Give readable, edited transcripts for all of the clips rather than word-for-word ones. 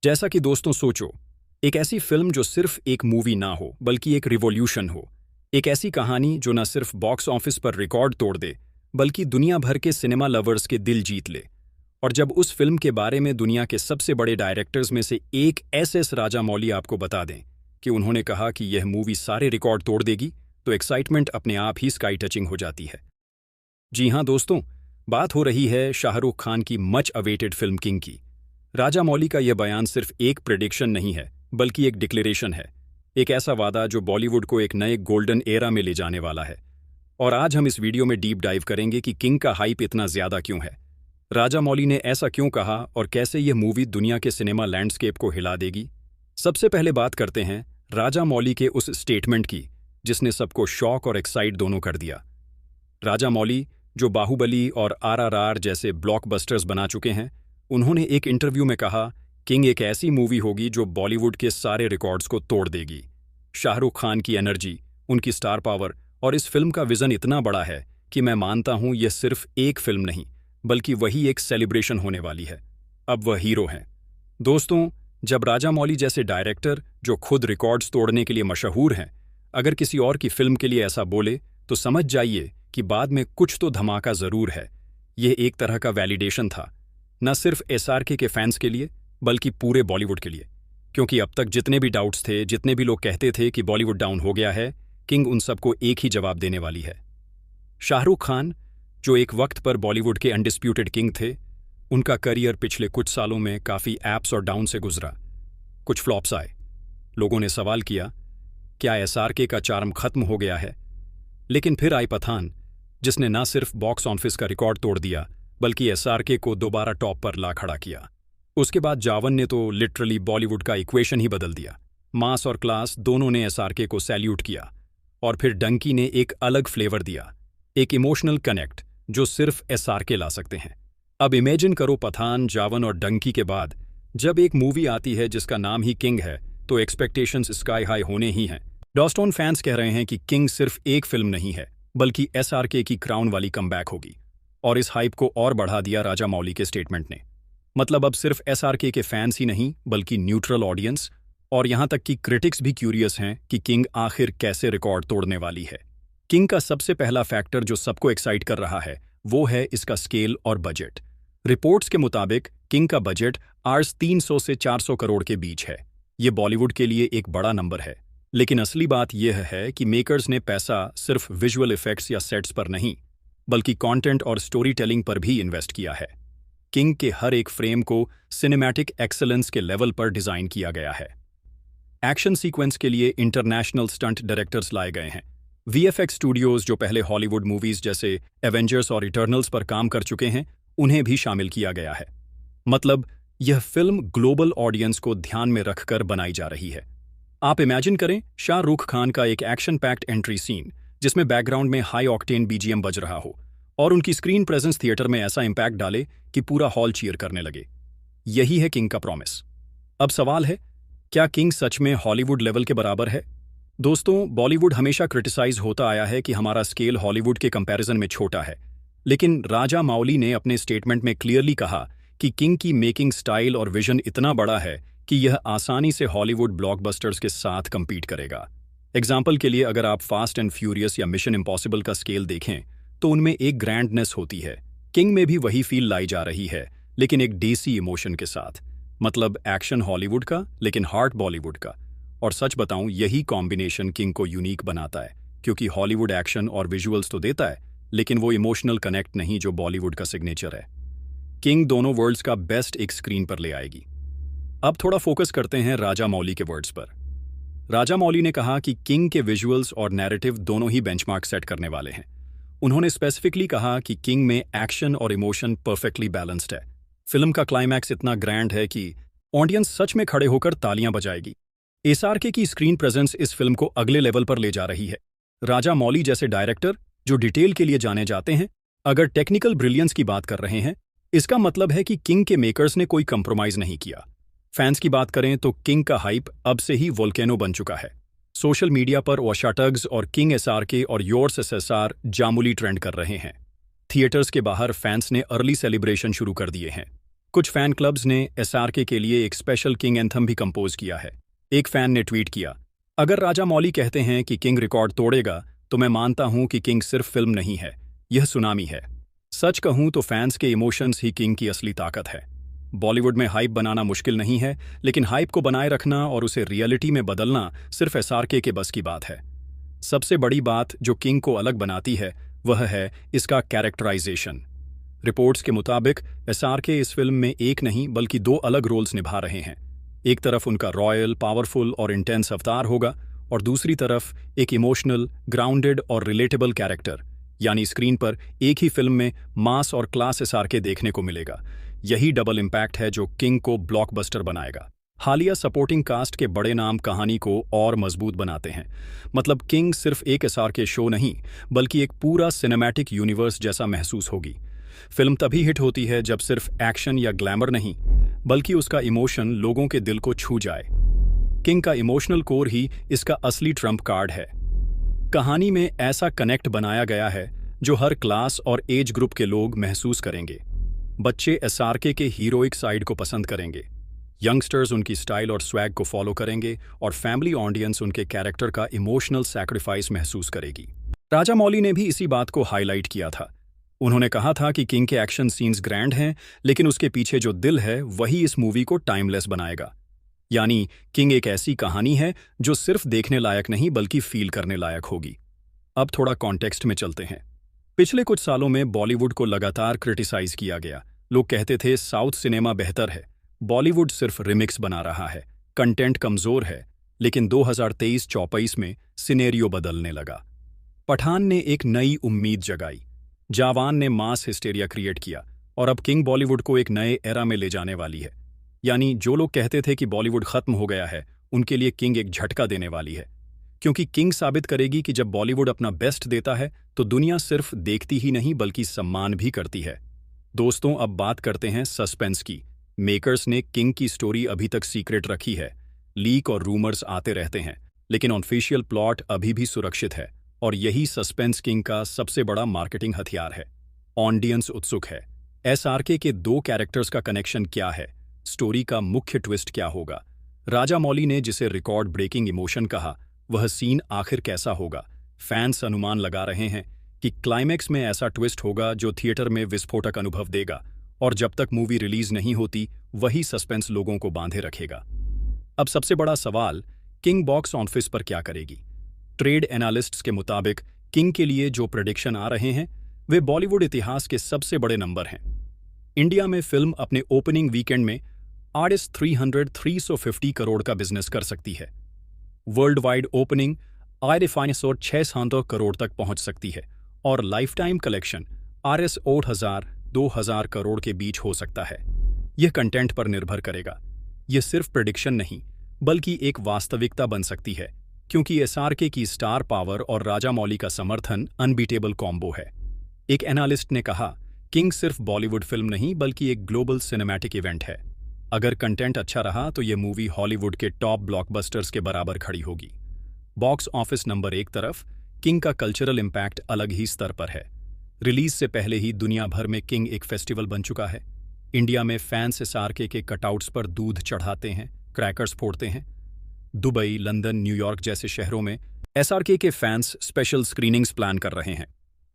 जैसा कि दोस्तों सोचो, एक ऐसी फिल्म जो सिर्फ एक मूवी ना हो बल्कि एक रिवॉल्यूशन हो। एक ऐसी कहानी जो न सिर्फ बॉक्स ऑफिस पर रिकॉर्ड तोड़ दे बल्कि दुनिया भर के सिनेमा लवर्स के दिल जीत ले। और जब उस फिल्म के बारे में दुनिया के सबसे बड़े डायरेक्टर्स में से एक एस राजामौली आपको बता दें कि उन्होंने कहा कि यह मूवी सारे रिकॉर्ड तोड़ देगी, तो एक्साइटमेंट अपने आप ही स्काई टचिंग हो जाती है। जी हाँ दोस्तों, बात हो रही है शाहरुख खान की मच अवेटेड फिल्म किंग की। राजामौली का यह बयान सिर्फ एक प्रेडिक्शन नहीं है बल्कि एक डिक्लेरेशन है, एक ऐसा वादा जो बॉलीवुड को एक नए गोल्डन एरा में ले जाने वाला है। और आज हम इस वीडियो में डीप डाइव करेंगे कि किंग का हाइप इतना ज्यादा क्यों है, राजामौली ने ऐसा क्यों कहा और कैसे यह मूवी दुनिया के सिनेमा लैंडस्केप को हिला देगी। सबसे पहले बात करते हैं राजामौली के उस स्टेटमेंट की जिसने सबको शॉक और एक्साइट दोनों कर दिया। राजामौली, जो बाहुबली और RRR जैसे ब्लॉकबस्टर्स बना चुके हैं, उन्होंने एक इंटरव्यू में कहा, किंग एक ऐसी मूवी होगी जो बॉलीवुड के सारे रिकॉर्ड्स को तोड़ देगी। शाहरुख खान की एनर्जी, उनकी स्टार पावर और इस फिल्म का विजन इतना बड़ा है कि मैं मानता हूं यह सिर्फ एक फिल्म नहीं बल्कि वही एक सेलिब्रेशन होने वाली है। अब वह हीरो हैं। दोस्तों, जब राजामौली जैसे डायरेक्टर जो खुद रिकॉर्ड्स तोड़ने के लिए मशहूर हैं, अगर किसी और की फिल्म के लिए ऐसा बोले तो समझ जाइए कि बाद में कुछ तो धमाका जरूर है। यह एक तरह का वैलिडेशन था, न सिर्फ SRK के फैंस के लिए बल्कि पूरे बॉलीवुड के लिए। क्योंकि अब तक जितने भी डाउट्स थे, जितने भी लोग कहते थे कि बॉलीवुड डाउन हो गया है, किंग उन सबको एक ही जवाब देने वाली है। शाहरुख खान, जो एक वक्त पर बॉलीवुड के अनडिस्प्यूटेड किंग थे, उनका करियर पिछले कुछ सालों में काफ़ी अप्स और डाउन से गुजरा। कुछ फ्लॉप्स आए। लोगों ने सवाल किया, क्या SRK का चार्म खत्म हो गया है? लेकिन फिर आई पठान, जिसने न सिर्फ बॉक्स ऑफिस का रिकॉर्ड तोड़ दिया बल्कि SRK को दोबारा टॉप पर ला खड़ा किया। उसके बाद जावन ने तो लिटरली बॉलीवुड का इक्वेशन ही बदल दिया। मास और क्लास दोनों ने SRK को सैल्यूट किया। और फिर डंकी ने एक अलग फ्लेवर दिया, एक इमोशनल कनेक्ट जो सिर्फ SRK ला सकते हैं। अब इमेजिन करो, पठान, जावन और डंकी के बाद जब एक मूवी आती है जिसका नाम ही किंग है, तो एक्सपेक्टेशंस स्काई हाई होने ही हैं। डॉस्टोन फैंस कह रहे हैं कि किंग सिर्फ एक फिल्म नहीं है बल्कि SRK की क्राउन वाली कमबैक होगी। और इस हाइप को और बढ़ा दिया राजामौली के स्टेटमेंट ने। मतलब अब सिर्फ SRK के फैंस ही नहीं बल्कि न्यूट्रल ऑडियंस और यहां तक कि क्रिटिक्स भी क्यूरियस हैं कि किंग आखिर कैसे रिकॉर्ड तोड़ने वाली है। किंग का सबसे पहला फैक्टर जो सबको एक्साइट कर रहा है वो है इसका स्केल और बजट। रिपोर्ट्स के मुताबिक किंग का बजट आज 300 से 400 करोड़ के बीच है। ये बॉलीवुड के लिए एक बड़ा नंबर है, लेकिन असली बात यह है कि मेकर्स ने पैसा सिर्फ विजुअल इफेक्ट्स या सेट्स पर नहीं बल्कि कंटेंट और स्टोरी टेलिंग पर भी इन्वेस्ट किया है। किंग के हर एक फ्रेम को सिनेमैटिक एक्सेलेंस के लेवल पर डिजाइन किया गया है। एक्शन सीक्वेंस के लिए इंटरनेशनल स्टंट डायरेक्टर्स लाए गए हैं। VFX स्टूडियोज जो पहले हॉलीवुड मूवीज जैसे एवेंजर्स और इटर्नल्स पर काम कर चुके हैं, उन्हें भी शामिल किया गया है। मतलब यह फिल्म ग्लोबल ऑडियंस को ध्यान में रखकर बनाई जा रही है। आप इमेजिन करें शाहरुख खान का एक एक्शन पैक्ड एंट्री सीन जिसमें बैकग्राउंड में हाई ऑक्टेन BGM बज रहा हो और उनकी स्क्रीन प्रेजेंस थिएटर में ऐसा इंपैक्ट डाले कि पूरा हॉल चीयर करने लगे। यही है किंग का प्रॉमिस। अब सवाल है, क्या किंग सच में हॉलीवुड लेवल के बराबर है? दोस्तों, बॉलीवुड हमेशा क्रिटिसाइज होता आया है कि हमारा स्केल हॉलीवुड के कंपैरिजन में छोटा है, लेकिन राजामौली ने अपने स्टेटमेंट में क्लियरली कहा कि किंग की मेकिंग स्टाइल और विजन इतना बड़ा है कि यह आसानी से हॉलीवुड ब्लॉकबस्टर्स के साथ कंपीट करेगा। एग्जाम्पल के लिए अगर आप फास्ट एंड फ्यूरियस या मिशन इम्पॉसिबल का स्केल देखें तो उनमें एक ग्रैंडनेस होती है। किंग में भी वही फील लाई जा रही है, लेकिन एक देसी इमोशन के साथ। मतलब एक्शन हॉलीवुड का लेकिन हार्ट बॉलीवुड का। और सच बताऊं, यही कॉम्बिनेशन किंग को यूनिक बनाता है, क्योंकि हॉलीवुड एक्शन और विजुअल्स तो देता है लेकिन वो इमोशनल कनेक्ट नहीं जो बॉलीवुड का सिग्नेचर है। किंग दोनों वर्ल्ड्स का बेस्ट एक स्क्रीन पर ले आएगी। अब थोड़ा फोकस करते हैं राजामौली के वर्ड्स पर। राजामौली ने कहा कि किंग के विजुअल्स और नैरेटिव दोनों ही बेंचमार्क सेट करने वाले हैं। उन्होंने स्पेसिफिकली कहा कि किंग में एक्शन और इमोशन परफेक्टली बैलेंस्ड है। फिल्म का क्लाइमैक्स इतना ग्रैंड है कि ऑडियंस सच में खड़े होकर तालियां बजाएगी। SRK की स्क्रीन प्रेजेंस इस फिल्म को अगले लेवल पर ले जा रही है। राजामौली जैसे डायरेक्टर जो डिटेल के लिए जाने जाते हैं, अगर टेक्निकल ब्रिलियंस की बात कर रहे हैं, इसका मतलब है कि किंग के मेकर्स ने कोई कंप्रोमाइज नहीं किया। फैंस की बात करें तो किंग का हाइप अब से ही वोल्केनो बन चुका है। सोशल मीडिया पर वॉशाटग्स और किंग SRK और योर्स SSR जामुली ट्रेंड कर रहे हैं। थिएटर्स के बाहर फैंस ने अर्ली सेलिब्रेशन शुरू कर दिए हैं। कुछ फैन क्लब्स ने एसआरके के लिए एक स्पेशल किंग एंथम भी कंपोज किया है। एक फैन ने ट्वीट किया, अगर राजा मौली कहते हैं कि किंग रिकॉर्ड तोड़ेगा तो मैं मानता हूं कि किंग सिर्फ फिल्म नहीं है, यह सुनामी है। सच कहूं तो फैंस के इमोशंस ही किंग की असली ताकत है। बॉलीवुड में हाइप बनाना मुश्किल नहीं है, लेकिन हाइप को बनाए रखना और उसे रियलिटी में बदलना सिर्फ एसआरके के बस की बात है। सबसे बड़ी बात जो किंग को अलग बनाती है वह है इसका कैरेक्टराइजेशन। रिपोर्ट्स के मुताबिक एसआरके इस फिल्म में एक नहीं बल्कि दो अलग रोल्स निभा रहे हैं। एक तरफ उनका रॉयल, पावरफुल और इंटेंस अवतार होगा और दूसरी तरफ एक इमोशनल, ग्राउंडेड और रिलेटेबल कैरेक्टर, यानी स्क्रीन पर एक ही फिल्म में मास और क्लास एसआरके देखने को मिलेगा। यही डबल इम्पैक्ट है जो किंग को ब्लॉकबस्टर बनाएगा। हालिया सपोर्टिंग कास्ट के बड़े नाम कहानी को और मजबूत बनाते हैं। मतलब किंग सिर्फ एक एसआरके शो नहीं बल्कि एक पूरा सिनेमैटिक यूनिवर्स जैसा महसूस होगी। फिल्म तभी हिट होती है जब सिर्फ एक्शन या ग्लैमर नहीं बल्कि उसका इमोशन लोगों के दिल को छू जाए। किंग का इमोशनल कोर ही इसका असली ट्रम्प कार्ड है। कहानी में ऐसा कनेक्ट बनाया गया है जो हर क्लास और एज ग्रुप के लोग महसूस करेंगे। बच्चे एसआरके के हीरोइक साइड को पसंद करेंगे, यंगस्टर्स उनकी स्टाइल और स्वैग को फॉलो करेंगे और फैमिली ऑडियंस उनके कैरेक्टर का इमोशनल सैक्रिफाइस महसूस करेगी। राजा मौली ने भी इसी बात को हाईलाइट किया था। उन्होंने कहा था कि किंग के एक्शन सीन्स ग्रैंड हैं, लेकिन उसके पीछे जो दिल है वही इस मूवी को टाइमलेस बनाएगा। यानी किंग एक ऐसी कहानी है जो सिर्फ देखने लायक नहीं बल्कि फील करने लायक होगी। अब थोड़ा कॉन्टेक्स्ट में चलते हैं। पिछले कुछ सालों में बॉलीवुड को लगातार क्रिटिसाइज किया गया। लोग कहते थे साउथ सिनेमा बेहतर है, बॉलीवुड सिर्फ रिमिक्स बना रहा है, कंटेंट कमजोर है। लेकिन 2023-24 में सिनेरियो बदलने लगा। पठान ने एक नई उम्मीद जगाई, जवान ने मास हिस्टेरिया क्रिएट किया और अब किंग बॉलीवुड को एक नए एरा में ले जाने वाली है। यानी जो लोग कहते थे कि बॉलीवुड खत्म हो गया है, उनके लिए किंग एक झटका देने वाली है। क्योंकि किंग साबित करेगी कि जब बॉलीवुड अपना बेस्ट देता है तो दुनिया सिर्फ देखती ही नहीं बल्कि सम्मान भी करती है। दोस्तों, अब बात करते हैं सस्पेंस की। मेकर्स ने किंग की स्टोरी अभी तक सीक्रेट रखी है। लीक और रूमर्स आते रहते हैं, लेकिन ऑफिशियल प्लॉट अभी भी सुरक्षित है और यही सस्पेंस किंग का सबसे बड़ा मार्केटिंग हथियार है। ऑडियंस उत्सुक है। एसआरके के दो कैरेक्टर्स का कनेक्शन क्या है? स्टोरी का मुख्य ट्विस्ट क्या होगा? राजा मौली ने जिसे रिकॉर्ड ब्रेकिंग इमोशन कहा, वह सीन आखिर कैसा होगा? फैंस अनुमान लगा रहे हैं कि क्लाइमैक्स में ऐसा ट्विस्ट होगा जो थिएटर में विस्फोटक अनुभव देगा, और जब तक मूवी रिलीज नहीं होती वही सस्पेंस लोगों को बांधे रखेगा। अब सबसे बड़ा सवाल, किंग बॉक्स ऑफिस पर क्या करेगी? ट्रेड एनालिस्ट्स के मुताबिक किंग के लिए जो प्रेडिक्शन आ रहे हैं वे बॉलीवुड इतिहास के सबसे बड़े नंबर हैं। इंडिया में फिल्म अपने ओपनिंग वीकेंड में 350 करोड़ का बिजनेस कर सकती है। वर्ल्ड वाइड ओपनिंग 600 करोड़ तक पहुंच सकती है और लाइफ टाइम कलेक्शन 8,000-2,000 करोड़ के बीच हो सकता है। यह कंटेंट पर निर्भर करेगा। यह सिर्फ प्रेडिक्शन नहीं बल्कि एक वास्तविकता बन सकती है, क्योंकि एसआरके की स्टार पावर और राजा मौली का समर्थन अनबीटेबल कॉम्बो है। एक एनालिस्ट ने कहा, किंग सिर्फ बॉलीवुड फिल्म नहीं बल्कि एक ग्लोबल सिनेमैटिक इवेंट है। अगर कंटेंट अच्छा रहा तो यह मूवी हॉलीवुड के टॉप ब्लॉकबस्टर्स के बराबर खड़ी होगी। बॉक्स ऑफिस नंबर एक तरफ, किंग का कल्चरल इम्पैक्ट अलग ही स्तर पर है। रिलीज से पहले ही दुनिया भर में किंग एक फेस्टिवल बन चुका है। इंडिया में फैंस एसआरके के कटआउट्स पर दूध चढ़ाते हैं, क्रैकर्स फोड़ते हैं। दुबई, लंदन, न्यूयॉर्क जैसे शहरों में एसआरके के फैंस स्पेशल स्क्रीनिंग्स प्लान कर रहे हैं।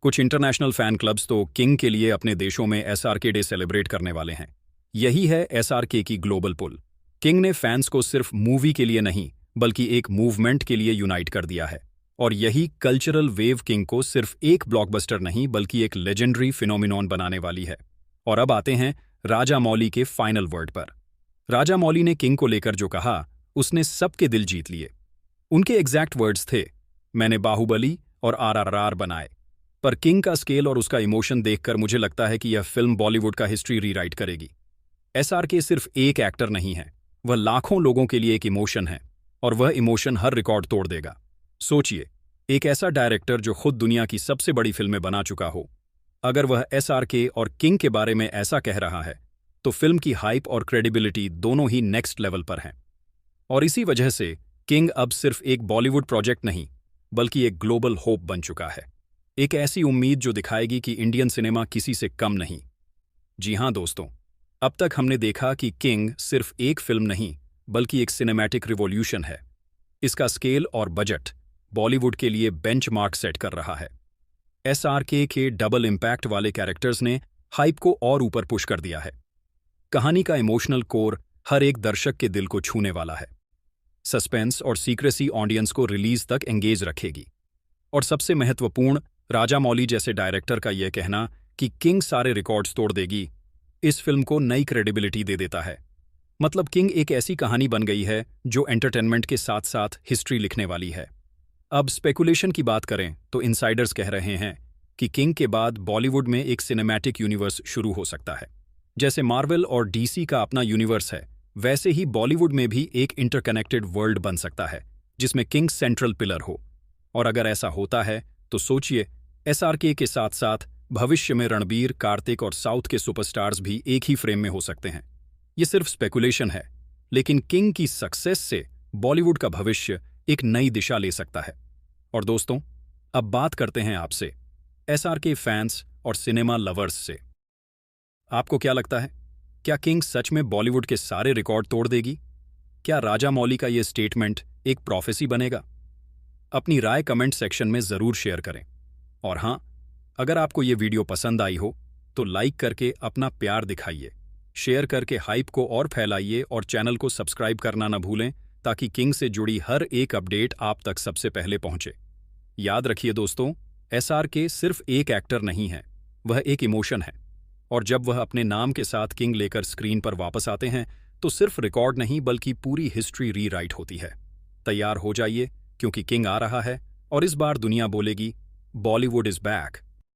कुछ इंटरनेशनल फैन क्लब्स तो किंग के लिए अपने देशों में एसआरके डे सेलिब्रेट करने वाले हैं। यही है एसआरके की ग्लोबल पुल। किंग ने फैंस को सिर्फ मूवी के लिए नहीं बल्कि एक मूवमेंट के लिए यूनाइट कर दिया है, और यही कल्चरल वेव किंग को सिर्फ एक ब्लॉकबस्टर नहीं बल्कि एक लेजेंडरी फिनोमिनॉन बनाने वाली है। और अब आते हैं राजा मौली के फाइनल वर्ड पर। राजा मौली ने किंग को लेकर जो कहा, उसने सबके दिल जीत लिए। उनके एग्जैक्ट वर्ड्स थे, मैंने बाहुबली और आरआरआर बनाए। पर किंग का स्केल और उसका इमोशन देखकर मुझे लगता है कि यह फिल्म बॉलीवुड का हिस्ट्री रीराइट करेगी। एसआरके सिर्फ एक एक्टर नहीं है, वह लाखों लोगों के लिए एक इमोशन है, और वह इमोशन हर रिकॉर्ड तोड़ देगा। सोचिए, एक ऐसा डायरेक्टर जो खुद दुनिया की सबसे बड़ी फिल्में बना चुका हो, अगर वह एसआरके और किंग के बारे में ऐसा कह रहा है तो फिल्म की हाइप और क्रेडिबिलिटी दोनों ही नेक्स्ट लेवल पर हैं। और इसी वजह से किंग अब सिर्फ एक बॉलीवुड प्रोजेक्ट नहीं बल्कि एक ग्लोबल होप बन चुका है। एक ऐसी उम्मीद जो दिखाएगी कि इंडियन सिनेमा किसी से कम नहीं। जी हां दोस्तों, अब तक हमने देखा कि किंग सिर्फ एक फिल्म नहीं बल्कि एक सिनेमैटिक रिवॉल्यूशन है। इसका स्केल और बजट बॉलीवुड के लिए बेंचमार्क सेट कर रहा है। एसआरके के डबल इम्पैक्ट वाले कैरेक्टर्स ने हाइप को और ऊपर पुश कर दिया है। कहानी का इमोशनल कोर हर एक दर्शक के दिल को छूने वाला है। सस्पेंस और सीक्रेसी ऑडियंस को रिलीज तक एंगेज रखेगी। और सबसे महत्वपूर्ण, राजामौली जैसे डायरेक्टर का यह कहना कि किंग सारे रिकॉर्ड्स तोड़ देगी, इस फिल्म को नई क्रेडिबिलिटी दे देता है। मतलब किंग एक ऐसी कहानी बन गई है जो एंटरटेनमेंट के साथ साथ हिस्ट्री लिखने वाली है। अब स्पेकुलेशन की बात करें तो इनसाइडर्स कह रहे हैं कि किंग के बाद बॉलीवुड में एक सिनेमैटिक यूनिवर्स शुरू हो सकता है। जैसे मार्वल और डीसी का अपना यूनिवर्स है, वैसे ही बॉलीवुड में भी एक इंटरकनेक्टेड वर्ल्ड बन सकता है जिसमें किंग सेंट्रल पिलर हो। और अगर ऐसा होता है तो सोचिए, एसआरके के साथ साथ भविष्य में रणबीर, कार्तिक और साउथ के सुपरस्टार्स भी एक ही फ्रेम में हो सकते हैं। ये सिर्फ स्पेकुलेशन है, लेकिन किंग की सक्सेस से बॉलीवुड का भविष्य एक नई दिशा ले सकता है। और दोस्तों, अब बात करते हैं आपसे, एसआरके फैंस और सिनेमा लवर्स से। आपको क्या लगता है, क्या किंग सच में बॉलीवुड के सारे रिकॉर्ड तोड़ देगी? क्या राजामौली का ये स्टेटमेंट एक प्रोफेसी बनेगा? अपनी राय कमेंट सेक्शन में जरूर शेयर करें। और हां, अगर आपको ये वीडियो पसंद आई हो तो लाइक करके अपना प्यार दिखाइए, शेयर करके हाइप को और फैलाइए और चैनल को सब्सक्राइब करना न भूलें ताकि किंग से जुड़ी हर एक अपडेट आप तक सबसे पहले पहुंचे। याद रखिए दोस्तों, एसआरके सिर्फ एक एक्टर नहीं है, वह एक इमोशन है। और जब वह अपने नाम के साथ किंग लेकर स्क्रीन पर वापस आते हैं तो सिर्फ रिकॉर्ड नहीं बल्कि पूरी हिस्ट्री रीराइट होती है। तैयार हो जाइए, क्योंकि किंग आ रहा है और इस बार दुनिया बोलेगी, बॉलीवुड इज बैक।